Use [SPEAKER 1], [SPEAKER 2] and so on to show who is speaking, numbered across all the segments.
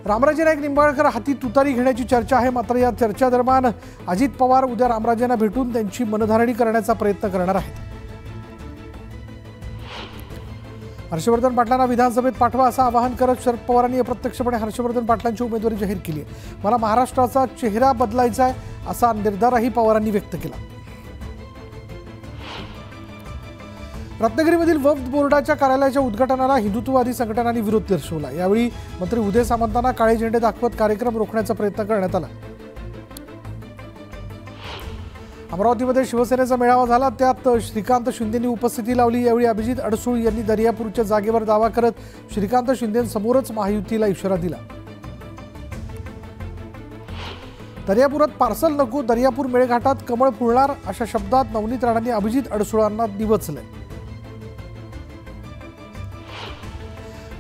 [SPEAKER 1] रामराजे नाईक निंबाळकर हाती तुतारी घेण्याची चर्चा आहे। मात्र या चर्चा दरम्यान अजित पवार उद्या रामराजेंना भेटून त्यांची मनधरणी करण्याचा प्रयत्न करणार आहेत। हर्षवर्धन पाटलांना विधानसभेत पाठवा असं आवाहन करत शरद पवारांनी अप्रत्यक्षपणे हर्षवर्धन पाटलांची उमेदवारी जाहीर केली आहे। मला महाराष्ट्राचा चेहरा बदलायचा आहे असा निर्धारही पवारांनी व्यक्त केला। रत्नागिरीमधील वक्फ बोर्डाच्या कार्यालयाच्या उद्घाटनाला हिंदुत्ववादी संघटनांनी विरोध दर्शवला। यावेळी मंत्री उदय सामंतांना काळे झेंडे दाखवत कार्यक्रम रोखण्याचा प्रयत्न करण्यात आला। अमरावतीमध्ये शिवसेनेचा मेळावा झाला, त्यात श्रीकांत शिंदेंनी उपस्थिती लावली। यावेळी अभिजित अडसूळ यांनी दर्यापूरच्या जागेवर दावा करत श्रीकांत शिंदेंसमोरच महायुतीला इशारा दिला। दर्यापुरात पार्सल नको, दर्यापूर मेळघाटात कमळ फुलणार अशा शब्दात नवनीत राणांनी अभिजित अडसूळांना डिवचले।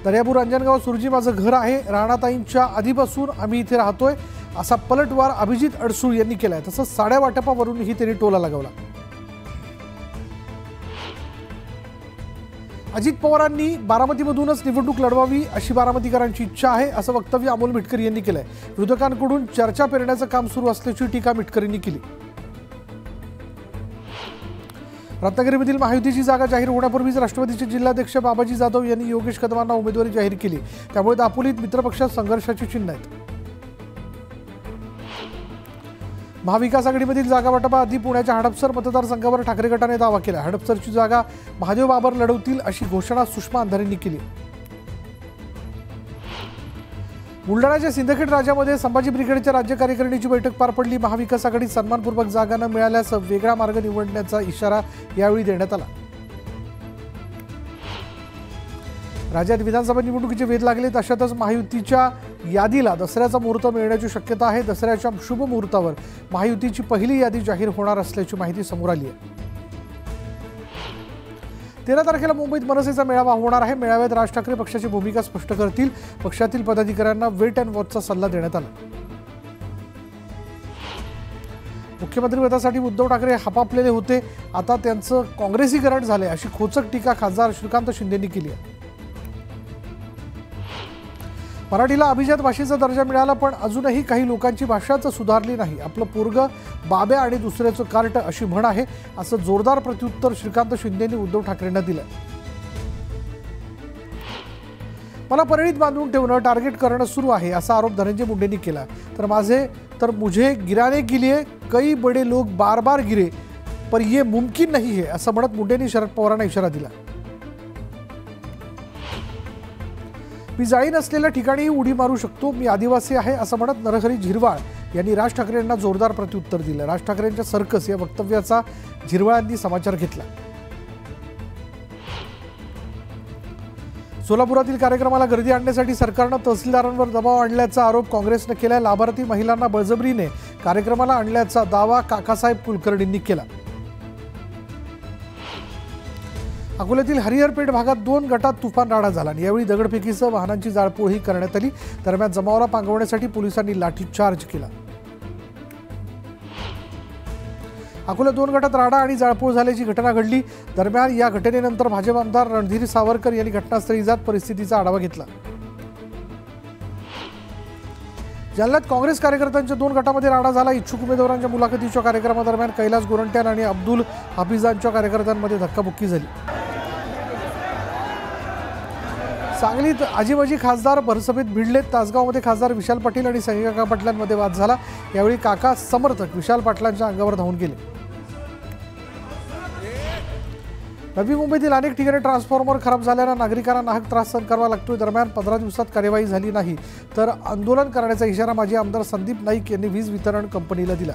[SPEAKER 1] दर्यापूर अंजनगाव सुरजी माझं घर आहे, राणाताईंच्या आधीपासून आम्ही इथे राहतोय असा पलटवार अभिजित अडसूळ यांनी केलाय। तसंच साड्या वाटपावरूनही त्यांनी टोला लगावला। अजित पवारांनी बारामतीमधूनच निवडणूक लढवावी अशी बारामतीकरांची इच्छा आहे असं वक्तव्य अमोल मिटकरी यांनी केलंय। विरोधकांकडून चर्चा पेरण्याचं काम सुरू असल्याची टीका मिटकरींनी केली। रत्नागिरीमधील महायुतीची जागा जाहीर होण्यापूर्वीच राष्ट्रवादीचे जिल्हाध्यक्ष बाबाजी जाधव यांनी योगेश कदमांना उमेदवारी जाहीर केली। त्यामुळे दापोलीत मित्रपक्षात संघर्षाची चिन्ह आहेत। महाविकास आघाडीमधील जागा वाटपाआधी पुण्याच्या हडपसर मतदारसंघावर ठाकरे गटाने दावा केला। हडपसरची जागा महादेव बाबर लढवतील अशी घोषणा सुषमा अंधारेंनी केली। बुलढाण्याच्या सिंदखेड राजामध्ये संभाजी ब्रिगेडच्या राज्य कार्यकारिणीची बैठक पार पडली। महाविकास आघाडीत सन्मानपूर्वक जागा न मिळाल्यास वेगळा मार्ग निवडण्याचा इशारा यावेळी देण्यात आला। राज्यात विधानसभा निवडणुकीचे वेध लागले, तशातच महायुतीच्या यादीला दसऱ्याचा मुहूर्त मिळण्याची शक्यता आहे। दसऱ्याच्या शुभ मुहूर्तावर महायुतीची पहिली यादी जाहीर होणार असल्याची माहिती समोर आली आहे। 13 तारखेला मुंबईत मनसेचा मेळावा होणार आहे। मेळाव्यात राज ठाकरे पक्षाची भूमिका स्पष्ट करतील। पक्षातील पदाधिकाऱ्यांना वेट अँड वॉचचा सल्ला देण्यात आला। मुख्यमंत्रीपदासाठी उद्धव ठाकरे हपापलेले होते, आता त्यांचं काँग्रेसीकरण झाले अशी खोचक टीका खासदार श्रीकांत शिंदेंनी केली आहे। मराठीला अभिजात भाषेचा दर्जा मिळाला, पण अजूनही काही लोकांची भाषाच सुधारली नाही। आपलं पोरगं बाब्या आणि दुसऱ्याचं कार्ट अशी म्हण आहे असं जोरदार प्रत्युत्तर श्रीकांत शिंदेंनी उद्धव ठाकरेंना दिलं। मला परळीत बांधून ठेवणं, टार्गेट करणं सुरू आहे असा आरोप धनंजय मुंडेंनी केला। तर मुझे गिराने के लिए कई बड़े लोग बार बार गिरे पर ये मुमकिन नहीं है असं म्हणत मुंडेंनी शरद पवारांना इशारा दिला। मी जाळी नसलेल्या ठिकाणीही उडी मारू शकतो, मी आदिवासी आहे असं म्हणत नरहरी झिरवाळ यांनी राज ठाकरे यांना जोरदार प्रत्युत्तर दिलं। राज ठाकरेंच्या सर्कस या वक्तव्याचा झिरवाळांनी समाचार घेतला। सोलापुरातील कार्यक्रमाला गर्दी आणण्यासाठी सरकारनं तहसीलदारांवर दबाव आणल्याचा आरोप काँग्रेसनं केलाय। लाभार्थी महिलांना बळजबरीने कार्यक्रमाला आणल्याचा दावा काकासाहेब कुलकर्णींनी केला। अकोल्यातील हरिहरपेठ भागात 2 गटात तुफान राडा झाला। यावेळी दगडफेकीसह वाहनांची जाळपोळही करण्यात आली। दरम्यान जमावाला पांगवण्यासाठी पोलिसांनी लाठीचार्ज केला। अकोल्यात 2 गटात राडा आणि जाळपोळ झाल्याची घटना घडली। दरम्यान या घटनेनंतर भाजप आमदार रणधीर सावरकर यांनी घटनास्थळी जात परिस्थितीचा आढावा घेतला। जालन्यात काँग्रेस कार्यकर्त्यांच्या 2 गटामध्ये राडा झाला। इच्छुक उमेदवारांच्या मुलाखतीच्या कार्यक्रमादरम्यान कैलास गोरंट्याल आणि अब्दुल हाफिजांच्या कार्यकर्त्यांमध्ये धक्काबुक्की झाली। सांगलीत आजीमाजी खासदार भरसभेत भिडलेत। तासगावमध्ये खासदार विशाल पाटील आणि संजय काका पाटलांमध्ये वाद झाला। यावेळी काका समर्थक विशाल पाटलांच्या अंगावर धावून गेले। नवी मुंबईतील अनेक ठिकाणी ट्रान्सफॉर्मर खराब झाल्यानं नागरिकांना नाहक त्रास सहन करावा लागतोय। दरम्यान 15 दिवसात कार्यवाही झाली नाही तर आंदोलन करण्याचा इशारा माजी आमदार संदीप नाईक यांनी वीज वितरण कंपनीला दिला।